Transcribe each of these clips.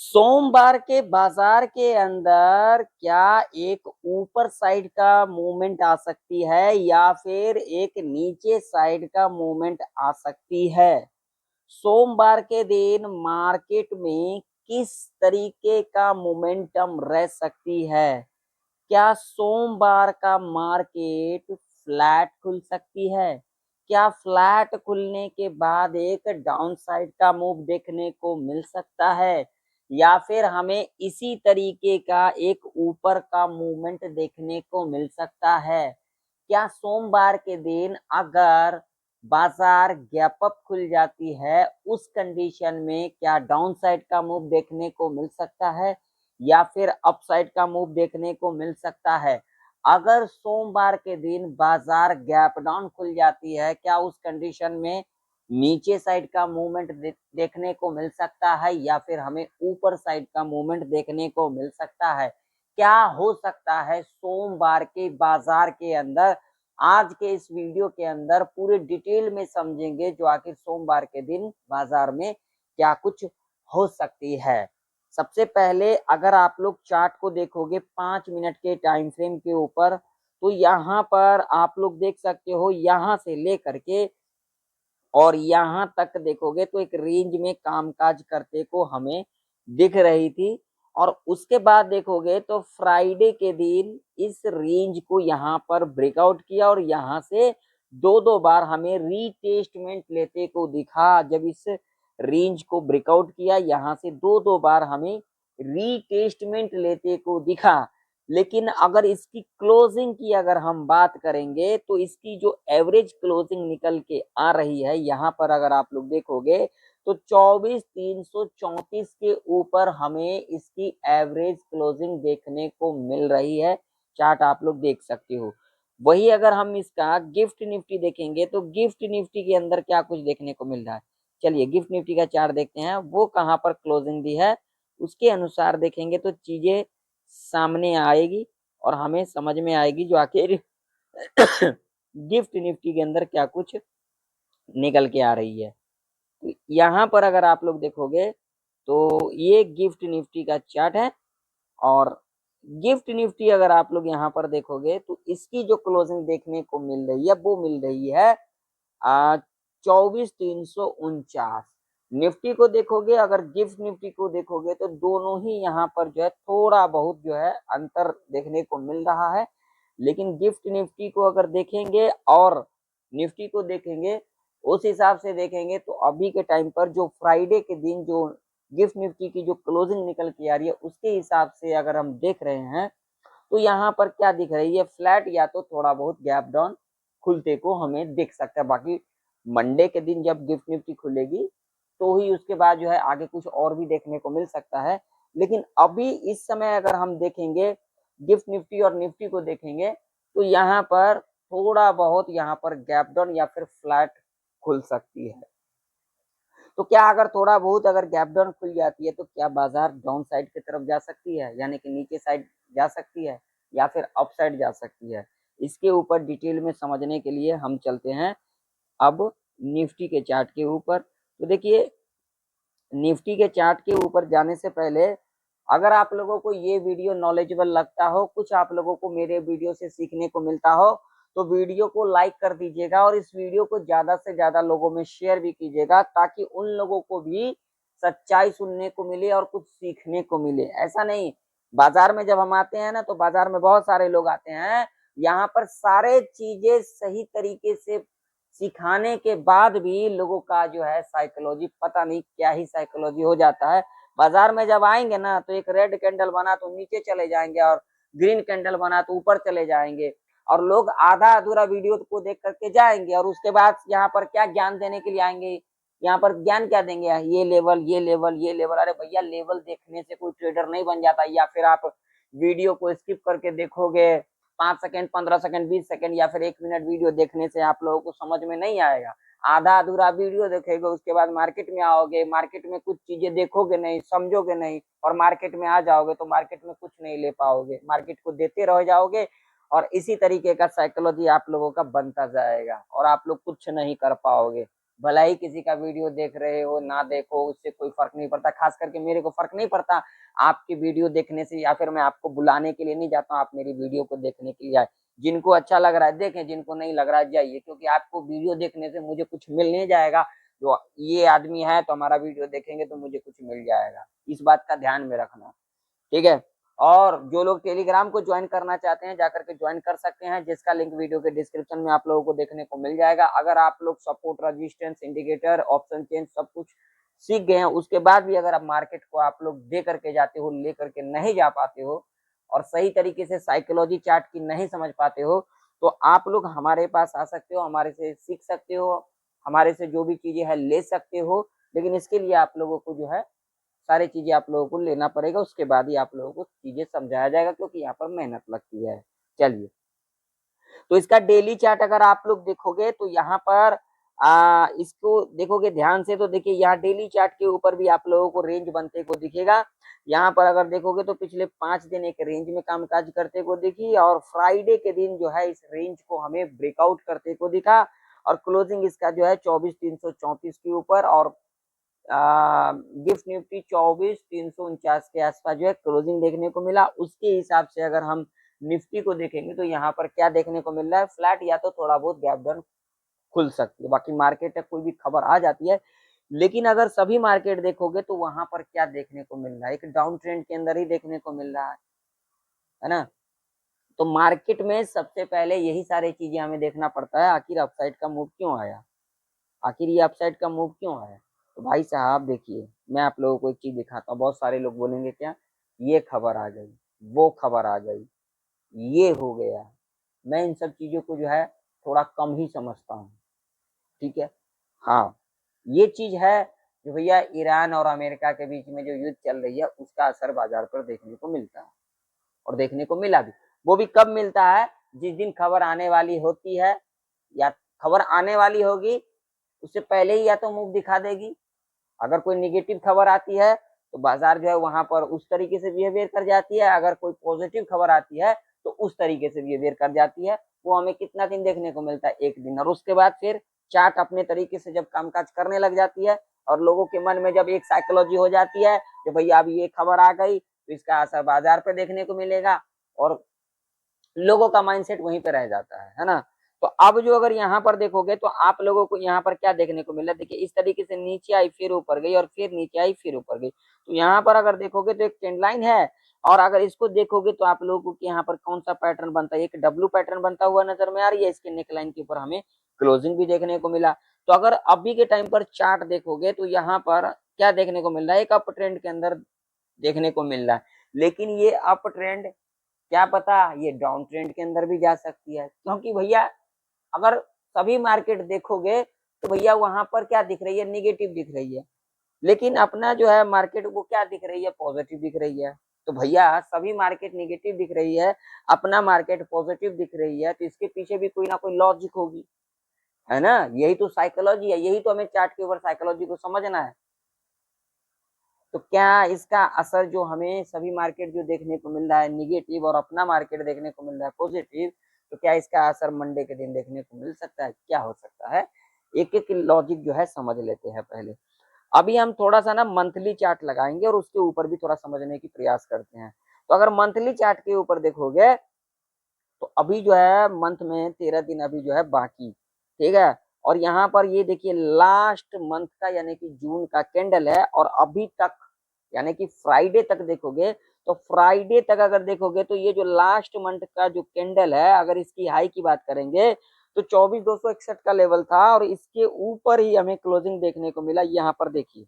सोमवार के बाजार के अंदर क्या एक ऊपर साइड का मूवमेंट आ सकती है या फिर एक नीचे साइड का मूवमेंट आ सकती है। सोमवार के दिन मार्केट में किस तरीके का मोमेंटम रह सकती है। क्या सोमवार का मार्केट फ्लैट खुल सकती है? क्या फ्लैट खुलने के बाद एक डाउन साइड का मूव देखने को मिल सकता है या फिर हमें इसी तरीके का एक ऊपर का मूवमेंट देखने को मिल सकता है? क्या सोमवार के दिन अगर बाजार गैप अप खुल जाती है उस कंडीशन में क्या डाउन साइड का मूव देखने को मिल सकता है या फिर अपसाइड का मूव देखने को मिल सकता है? अगर सोमवार के दिन बाजार गैप डाउन खुल जाती है क्या उस कंडीशन में नीचे साइड का मूवमेंट देखने को मिल सकता है या फिर हमें ऊपर साइड का मूवमेंट देखने को मिल सकता है? क्या हो सकता है सोमवार के बाजार के अंदर? आज के इस वीडियो के अंदर पूरे डिटेल में समझेंगे जो आखिर सोमवार के दिन बाजार में क्या कुछ हो सकती है। सबसे पहले अगर आप लोग चार्ट को देखोगे 5 मिनट के टाइम फ्रेम के ऊपर तो यहाँ पर आप लोग देख सकते हो यहाँ से लेकर के और यहाँ तक देखोगे तो एक रेंज में कामकाज करते को हमें दिख रही थी। और उसके बाद देखोगे तो फ्राइडे के दिन इस रेंज को यहाँ पर ब्रेकआउट किया और यहाँ से दो दो बार हमें रीटेस्टमेंट लेते को दिखा। जब इस रेंज को ब्रेकआउट किया यहाँ से दो दो बार हमें रीटेस्टमेंट लेते को दिखा। लेकिन अगर इसकी क्लोजिंग की अगर हम बात करेंगे तो इसकी जो एवरेज क्लोजिंग निकल के आ रही है यहाँ पर अगर आप लोग देखोगे तो 24,334 के ऊपर हमें इसकी एवरेज क्लोजिंग देखने को मिल रही है। चार्ट आप लोग देख सकते हो। वही अगर हम इसका गिफ्ट निफ्टी देखेंगे तो गिफ्ट निफ्टी के अंदर क्या कुछ देखने को मिल रहा है। चलिए गिफ्ट निफ्टी का चार्ट देखते हैं वो कहाँ पर क्लोजिंग दी है उसके अनुसार देखेंगे तो चीजें सामने आएगी और हमें समझ में आएगी जो आखिर गिफ्ट निफ्टी के अंदर क्या कुछ निकल के आ रही है। यहाँ पर अगर आप लोग देखोगे तो ये गिफ्ट निफ्टी का चार्ट है और गिफ्ट निफ्टी अगर आप लोग यहाँ पर देखोगे तो इसकी जो क्लोजिंग देखने को मिल रही है वो मिल रही है 24,349। निफ्टी को देखोगे अगर गिफ्ट निफ्टी को देखोगे तो दोनों ही यहाँ पर जो है थोड़ा बहुत जो है अंतर देखने को मिल रहा है। लेकिन गिफ्ट निफ्टी को अगर देखेंगे और निफ्टी को देखेंगे उस हिसाब से देखेंगे तो अभी के टाइम पर जो फ्राइडे के दिन जो गिफ्ट निफ्टी की जो क्लोजिंग निकल के आ रही है उसके हिसाब से अगर हम देख रहे हैं तो यहाँ पर क्या दिख रही है फ्लैट या तो थोड़ा बहुत गैप डाउन खुलते को हमें दिख सकता है। बाकी मंडे के दिन जब गिफ्ट निफ्टी खुलेगी तो ही उसके बाद जो है आगे कुछ और भी देखने को मिल सकता है। लेकिन अभी इस समय अगर हम देखेंगे गिफ्ट निफ्टी और निफ्टी को देखेंगे तो यहाँ पर थोड़ा बहुत यहाँ पर गैप डाउन या फिर फ्लैट खुल सकती है। तो क्या अगर थोड़ा बहुत अगर गैप डाउन खुल जाती है तो क्या बाजार डाउन साइड की तरफ जा सकती है यानी कि नीचे साइड जा सकती है या फिर अप साइड जा सकती है? इसके ऊपर डिटेल में समझने के लिए हम चलते हैं अब निफ्टी के चार्ट के ऊपर। तो देखिए निफ्टी के चार्ट के ऊपर जाने से पहले अगर आप लोगों को ये वीडियो नॉलेजेबल लगता हो कुछ आप लोगों को मेरे वीडियो से सीखने को मिलता हो तो वीडियो को लाइक कर दीजिएगा और इस वीडियो को ज्यादा से ज्यादा लोगों में शेयर भी कीजिएगा ताकि उन लोगों को भी सच्चाई सुनने को मिले और कुछ सीखने को मिले। ऐसा नहीं बाजार में जब हम आते हैं ना तो बाजार में बहुत सारे लोग आते हैं यहाँ पर सारे चीजें सही तरीके से सिखाने के बाद भी लोगों का जो है साइकोलॉजी पता नहीं क्या ही साइकोलॉजी हो जाता है। बाजार में जब आएंगे ना तो एक रेड कैंडल बना तो नीचे चले जाएंगे और ग्रीन कैंडल बना तो ऊपर चले जाएंगे और लोग आधा अधूरा वीडियो को देख करके जाएंगे और उसके बाद यहाँ पर क्या ज्ञान देने के लिए आएंगे। यहाँ पर ज्ञान क्या देंगे ये लेवल ये लेवल ये लेवल। अरे भैया लेवल देखने से कोई ट्रेडर नहीं बन जाता या फिर आप वीडियो को स्किप करके देखोगे 5 सेकंड 15 सेकंड 20 सेकंड या फिर 1 मिनट वीडियो देखने से आप लोगों को समझ में नहीं आएगा। आधा अधूरा वीडियो देखेगा उसके बाद मार्केट में आओगे मार्केट में कुछ चीजें देखोगे नहीं समझोगे नहीं और मार्केट में आ जाओगे तो मार्केट में कुछ नहीं ले पाओगे मार्केट को देते रह जाओगे और इसी तरीके का साइकोलॉजी आप लोगों का बनता जाएगा और आप लोग कुछ नहीं कर पाओगे। भला ही किसी का वीडियो देख रहे हो ना देखो, उससे कोई फर्क नहीं पड़ता। खास करके मेरे को फर्क नहीं पड़ता आपकी वीडियो देखने से, या फिर मैं आपको बुलाने के लिए नहीं जाता हूँ आप मेरी वीडियो को देखने के लिए आए। जिनको अच्छा लग रहा है देखें, जिनको नहीं लग रहा है जाइए, क्योंकि आपको वीडियो देखने से मुझे कुछ मिल नहीं जाएगा। जो ये आदमी है तो हमारा वीडियो देखेंगे तो मुझे कुछ मिल जाएगा, इस बात का ध्यान में रखना, ठीक है। और जो लोग टेलीग्राम को ज्वाइन करना चाहते हैं जाकर के ज्वाइन कर सकते हैं, जिसका लिंक वीडियो के डिस्क्रिप्शन में आप लोगों को देखने को मिल जाएगा। अगर आप लोग support, resistance, indicator, option change सब कुछ सीख गए हैं, उसके बाद भी अगर आप मार्केट को आप लोग दे करके जाते हो, ले करके नहीं जा पाते हो, और सही तरीके से साइकोलॉजी चार्ट की नहीं समझ पाते हो, तो आप लोग हमारे पास आ सकते हो, हमारे से सीख सकते हो, हमारे से जो भी चीजें है ले सकते हो। लेकिन इसके लिए आप लोगों को जो है सारी चीजें आप लोगों को लेना पड़ेगा, उसके बाद ही आप लोगों को चीजें समझाया जाएगा, क्योंकि यहाँ पर मेहनत लगती है। चलिए, तो इसका डेली चार्ट अगर आप लोग देखोगे तो यहाँ पर इसको देखोगे ध्यान से, तो देखिए यहाँ डेली चार्ट के ऊपर भी आप लोगों को रेंज बनते को दिखेगा। यहाँ पर अगर देखोगे तो पिछले 5 दिन एक रेंज में कामकाज करते को दिखी, और फ्राइडे के दिन जो है इस रेंज को हमें ब्रेकआउट करते को दिखा, और क्लोजिंग इसका जो है 24,334 के ऊपर, और गिफ्ट निफ्टी 24,349 के आसपास जो है क्लोजिंग देखने को मिला। उसके हिसाब से अगर हम निफ्टी को देखेंगे तो यहाँ पर क्या देखने को मिल रहा है, फ्लैट या तो थोड़ा बहुत गैप डाउन खुल सकती है, बाकी मार्केट में कोई भी खबर आ जाती है। लेकिन अगर सभी मार्केट देखोगे तो वहां पर क्या देखने को मिल रहा है, एक डाउन ट्रेंड के अंदर ही देखने को मिल रहा है ना। तो मार्केट में सबसे पहले यही सारी चीजें हमें देखना पड़ता है, आखिर अपसाइड का मूव क्यों आया, आखिर ये अपसाइड का मूव क्यों आया। तो भाई साहब देखिए, मैं आप लोगों को एक चीज दिखाता हूँ। बहुत सारे लोग बोलेंगे क्या, ये खबर आ गई, वो खबर आ गई, ये हो गया। मैं इन सब चीजों को जो है थोड़ा कम ही समझता हूँ, ठीक है। हाँ, ये चीज है जो भैया ईरान और अमेरिका के बीच में जो युद्ध चल रही है उसका असर बाजार पर देखने को मिलता है, और देखने को मिला भी। वो भी कब मिलता है, जिस दिन खबर आने वाली होती है, या खबर आने वाली होगी उससे पहले ही या तो मुंह दिखा देगी। अगर कोई निगेटिव खबर आती है तो बाजार जो है वहां पर उस तरीके से बिहेवियर कर जाती है, अगर कोई पॉजिटिव खबर आती है तो उस तरीके से बिहेवियर कर जाती है। वो हमें कितना दिन देखने को मिलता है, एक दिन, और उसके बाद फिर चार्ट अपने तरीके से जब कामकाज करने लग जाती है, और लोगों के मन में जब एक साइकोलॉजी हो जाती है कि भैया अभी ये खबर आ गई तो इसका असर बाजार पे देखने को मिलेगा, और लोगों का माइंडसेट वहीं पे रह जाता है ना। तो अब जो अगर यहाँ पर देखोगे तो आप लोगों को यहाँ पर क्या देखने को मिला, देखिए इस तरीके से नीचे आई फिर ऊपर गई, और फिर नीचे आई फिर ऊपर गई। तो यहाँ पर अगर देखोगे तो एक ट्रेंड लाइन है, और अगर इसको देखोगे तो आप लोगों को यहाँ पर कौन सा पैटर्न बनता है, एक डब्ल्यू पैटर्न बनता हुआ नजर में आ रही है। इसके नेकलाइन के ऊपर हमें क्लोजिंग भी देखने को मिला। तो अगर अभी के टाइम पर चार्ट देखोगे तो यहाँ पर क्या देखने को मिल रहा है, एक अप ट्रेंड के अंदर देखने को मिल रहा है। लेकिन ये अप ट्रेंड क्या पता ये डाउन ट्रेंड के अंदर भी जा सकती है, क्योंकि भैया अगर सभी मार्केट देखोगे तो भैया वहां पर क्या दिख रही है, निगेटिव दिख रही है। लेकिन अपना जो है मार्केट वो क्या दिख रही है, पॉजिटिव दिख रही है। तो भैया सभी मार्केट निगेटिव दिख रही है, अपना मार्केट पॉजिटिव दिख रही है, तो इसके पीछे भी कोई ना कोई लॉजिक होगी, है ना। यही तो साइकोलॉजी है, यही तो हमें चार्ट के ऊपर साइकोलॉजी को समझना है। तो क्या इसका असर जो हमें सभी मार्केट जो देखने को मिल रहा है निगेटिव, और अपना मार्केट देखने को मिल रहा है पॉजिटिव, तो क्या इसका असर मंडे के दिन देखने को मिल सकता है, क्या हो सकता है, एक एक लॉजिक जो है समझ लेते हैं पहले। अभी हम थोड़ा सा ना मंथली चार्ट लगाएंगे और उसके ऊपर भी थोड़ा समझने की प्रयास करते हैं। तो अगर मंथली चार्ट के ऊपर देखोगे तो अभी जो है मंथ में 13 दिन अभी जो है बाकी, ठीक है। और यहाँ पर ये देखिए लास्ट मंथ का यानी कि जून का कैंडल है, और अभी तक यानी कि फ्राइडे तक देखोगे, तो फ्राइडे तक अगर देखोगे तो ये जो लास्ट मंथ का जो कैंडल है, अगर इसकी हाई की बात करेंगे तो 24,261 का लेवल था, और इसके ऊपर ही हमें क्लोजिंग देखने को मिला। यहाँ पर देखिए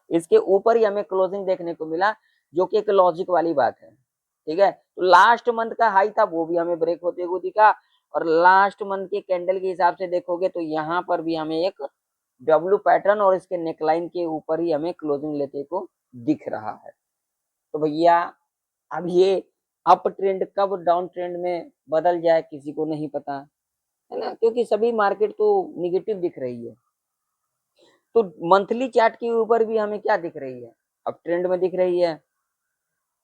इसके ऊपर ही हमें क्लोजिंग देखने को मिला, जो कि एक लॉजिक वाली बात है, ठीक है। तो लास्ट मंथ का हाई था वो भी हमें ब्रेक होते हुए दिखा, और लास्ट मंथ के कैंडल के हिसाब से देखोगे तो यहाँ पर भी हमें एक डब्ल्यू पैटर्न और इसके नेकलाइन के ऊपर ही हमें क्लोजिंग लेते को दिख रहा है। तो भैया अब ये अप ट्रेंड कब डाउन ट्रेंड में बदल जाए किसी को नहीं पता, है ना, क्योंकि सभी मार्केट तो निगेटिव दिख रही है। तो मंथली चार्ट के ऊपर भी हमें क्या दिख रही है, अप ट्रेंड में दिख रही है।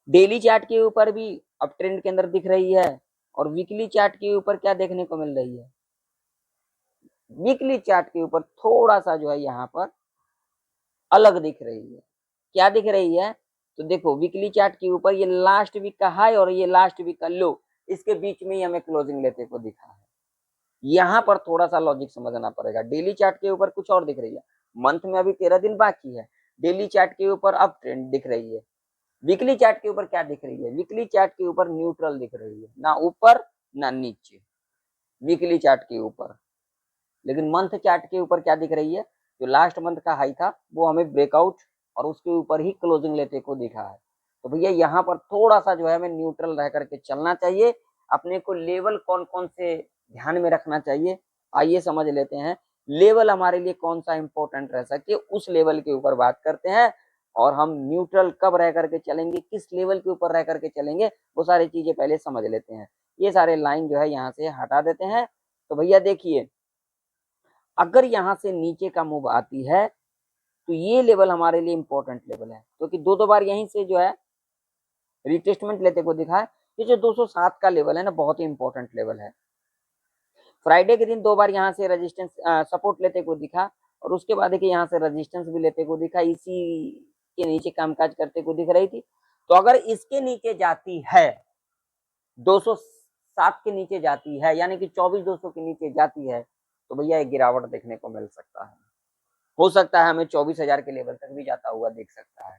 डेली चार्ट के ऊपर भी अप ट्रेंड के अंदर दिख रही है, और वीकली चार्ट के ऊपर क्या देखने को मिल रही है, वीकली चार्ट के ऊपर थोड़ा सा जो है यहाँ पर अलग दिख रही है। क्या दिख रही है? तो देखो वीकली चार्ट के ऊपर ये लास्ट वीक का हाई और ये लास्ट वीक का लो, इसके बीच में ही हमें क्लोजिंग लेते को दिखा है। यहाँ पर थोड़ा सा लॉजिक समझना पड़ेगा। डेली चार्ट के ऊपर कुछ और दिख रही है, मंथ में अभी 13 दिन बाकी है। डेली चार्ट के ऊपर अप ट्रेंड दिख रही है। वीकली चार्ट के ऊपर क्या दिख रही है? वीकली चार्ट के ऊपर न्यूट्रल दिख रही है, ना ऊपर ना नीचे वीकली चार्ट के ऊपर। लेकिन मंथ चार्ट के ऊपर क्या दिख रही है? जो लास्ट मंथ का हाई था वो हमें ब्रेकआउट और उसके ऊपर ही क्लोजिंग लेते को दिखा है। तो भैया यहाँ पर थोड़ा सा जो है हमें न्यूट्रल रह करके चलना चाहिए। अपने को लेवल कौन कौन से ध्यान में रखना चाहिए, आइए समझ लेते हैं। लेवल हमारे लिए कौन सा इंपॉर्टेंट रह सकती है, उस लेवल के ऊपर बात करते हैं। और हम न्यूट्रल कब रह करके चलेंगे, किस लेवल के ऊपर रह करके चलेंगे, वो सारी चीजें पहले समझ लेते हैं। ये सारे लाइन जो है यहाँ से हटा देते हैं। तो भैया देखिए, अगर यहाँ से नीचे का मूव आती है तो ये लेवल हमारे लिए इंपॉर्टेंट लेवल है, क्योंकि तो दो बार यहीं से जो है रिटेस्टमेंट लेते को दिखा है। ये जो 207 का लेवल है ना, बहुत ही इंपॉर्टेंट लेवल है। फ्राइडे के दिन दो बार यहाँ से रेजिस्टेंस सपोर्ट लेते को दिखा और उसके बाद देखिए यहाँ से रेजिस्टेंस भी लेते को दिखा, इसी के नीचे कामकाज करते को दिख रही थी। तो अगर इसके नीचे जाती है, 207 के नीचे जाती है, यानी कि 24,200 के नीचे जाती है, तो भैया एक गिरावट देखने को मिल सकता है। हो सकता है हमें 24,000 के लेवल तक भी जाता हुआ दिख सकता है।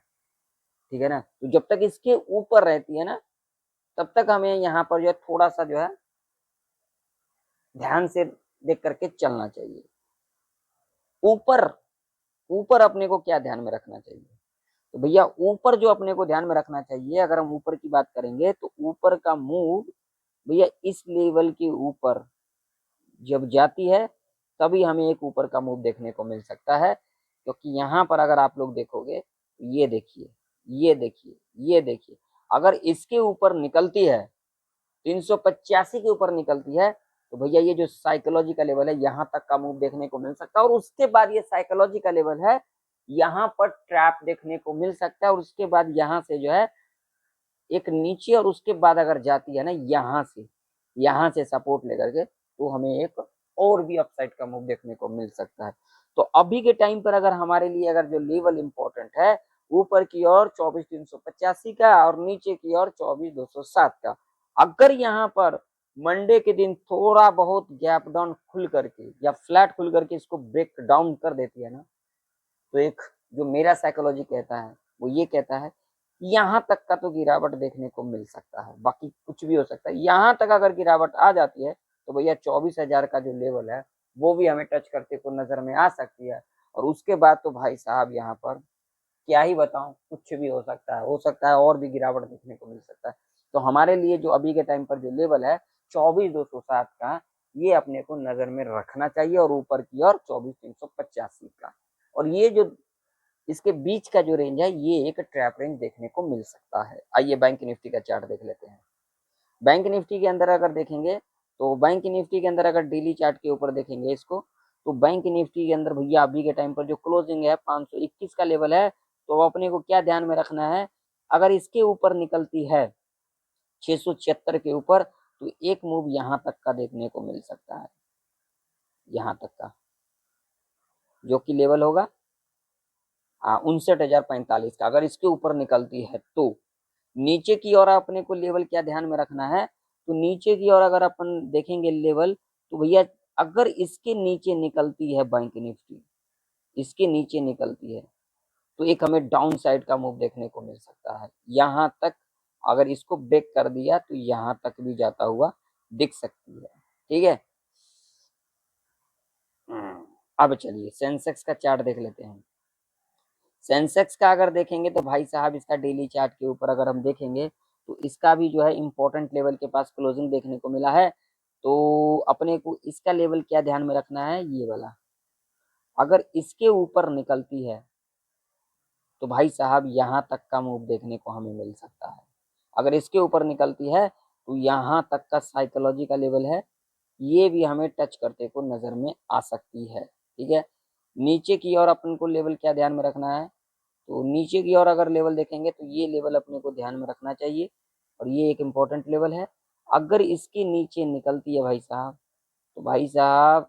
ठीक है ना? तो जब तक इसके ऊपर रहती है ना, तब तक हमें यहाँ पर जो है थोड़ा सा जो है ध्यान से देख करके चलना चाहिए। ऊपर ऊपर अपने को क्या ध्यान में रखना चाहिए? तो भैया ऊपर जो अपने को ध्यान में रखना चाहिए, अगर हम ऊपर की बात करेंगे तो ऊपर का मूव भैया इस लेवल के ऊपर जब जाती है तभी हमें एक ऊपर का मूव देखने को मिल सकता है। क्योंकि यहाँ पर अगर आप लोग देखोगे, ये देखिए, ये देखिए, ये देखिए, अगर इसके ऊपर निकलती है, 385 के ऊपर निकलती है, तो भैया ये जो साइकोलॉजी का लेवल है यहाँ तक का मूव देखने को मिल सकता है। और उसके बाद ये साइकोलॉजी का लेवल है, यहाँ पर ट्रैप देखने को मिल सकता है। और उसके बाद यहाँ से जो है एक नीचे, और उसके बाद अगर जाती है ना यहाँ से सपोर्ट लेकर के, तो हमें एक और भी अपसाइड का मूव देखने को मिल सकता है। तो अभी के टाइम पर अगर हमारे लिए अगर जो लेवल इंपॉर्टेंट है, ऊपर की ओर 24,385 का और नीचे की ओर 24,207 का। अगर यहाँ पर मंडे के दिन थोड़ा बहुत गैप डाउन खुल करके या फ्लैट खुल करके इसको ब्रेक डाउन कर देती है ना, तो एक जो मेरा साइकोलॉजी कहता है वो ये कहता है, यहाँ तक का तो गिरावट देखने को मिल सकता है, बाकी कुछ भी हो सकता है। यहाँ तक अगर गिरावट आ जाती है तो भैया 24,000 का जो लेवल है वो भी हमें टच करते को नजर में आ सकती है। और उसके बाद तो भाई साहब यहाँ पर क्या ही बताऊं, कुछ भी हो सकता है, और भी गिरावट देखने को मिल सकता है। तो हमारे लिए जो अभी के टाइम पर जो लेवल है 24,207 का, ये अपने को नजर में रखना चाहिए। और ऊपर की ओर 24,385 का, और ये जो इसके बीच का जो रेंज है, ये एक ट्रैप रेंज देखने को मिल सकता है। आइए बैंक निफ्टी का चार्ट देख लेते हैं। बैंक निफ्टी के अंदर अगर देखेंगे, तो बैंक निफ्टी के अंदर अगर डेली चार्ट के ऊपर देखेंगे इसको, तो बैंक निफ्टी के अंदर भैया अभी के टाइम पर जो क्लोजिंग है 521 का लेवल है। तो अपने को क्या ध्यान में रखना है, अगर इसके ऊपर निकलती है 676 के ऊपर, तो एक मूव यहाँ तक का देखने को मिल सकता है। यहाँ तक का जो कि लेवल होगा 59,045 का, अगर इसके ऊपर निकलती है तो। नीचे की ओर अपने को लेवल क्या ध्यान में रखना है, तो नीचे की ओर अगर अपन देखेंगे लेवल, तो भैया अगर इसके नीचे निकलती है बैंक निफ्टी, इसके नीचे निकलती है, तो एक हमें डाउन साइड का मूव देखने को मिल सकता है। यहाँ तक अगर इसको ब्रेक कर दिया तो यहाँ तक भी जाता हुआ दिख सकती है। ठीक है। अब चलिए सेंसेक्स का चार्ट देख लेते हैं। सेंसेक्स का अगर देखेंगे तो भाई साहब इसका डेली चार्ट के ऊपर अगर हम देखेंगे, तो इसका भी जो है इंपॉर्टेंट लेवल के पास क्लोजिंग देखने को मिला है। तो अपने को इसका लेवल क्या ध्यान में रखना है, ये वाला। अगर इसके ऊपर निकलती है तो भाई साहब यहाँ तक का मूव देखने को हमें मिल सकता है। अगर इसके ऊपर निकलती है तो यहाँ तक का साइकोलॉजी का लेवल है, ये भी हमें टच करते को नजर में आ सकती है। ठीक है। नीचे की ओर अपन को लेवल क्या ध्यान में रखना है, तो नीचे की ओर अगर लेवल देखेंगे तो ये लेवल अपने को ध्यान में रखना चाहिए, और ये एक इम्पोर्टेंट लेवल है। अगर इसके नीचे निकलती है भाई साहब, तो भाई साहब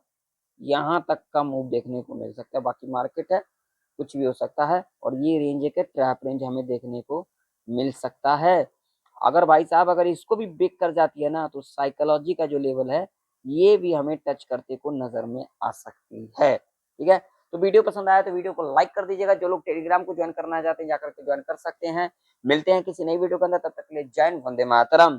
यहाँ तक का मूव देखने को मिल सकता है। बाकी मार्केट है, कुछ भी हो सकता है। और ये रेंज एक ट्रैप रेंज हमें देखने को मिल सकता है। अगर भाई साहब अगर इसको भी ब्रेक कर जाती है ना, तो साइकोलॉजी का जो लेवल है ये भी हमें टच करते को नजर में आ सकती है। ठीक है, तो वीडियो पसंद आया तो वीडियो को लाइक कर दीजिएगा। जो लोग टेलीग्राम को ज्वाइन करना चाहते हैं जाकर के ज्वाइन कर सकते हैं। मिलते हैं किसी नई वीडियो के अंदर, तब तक के लिए जय हिंद, वंदे मातरम।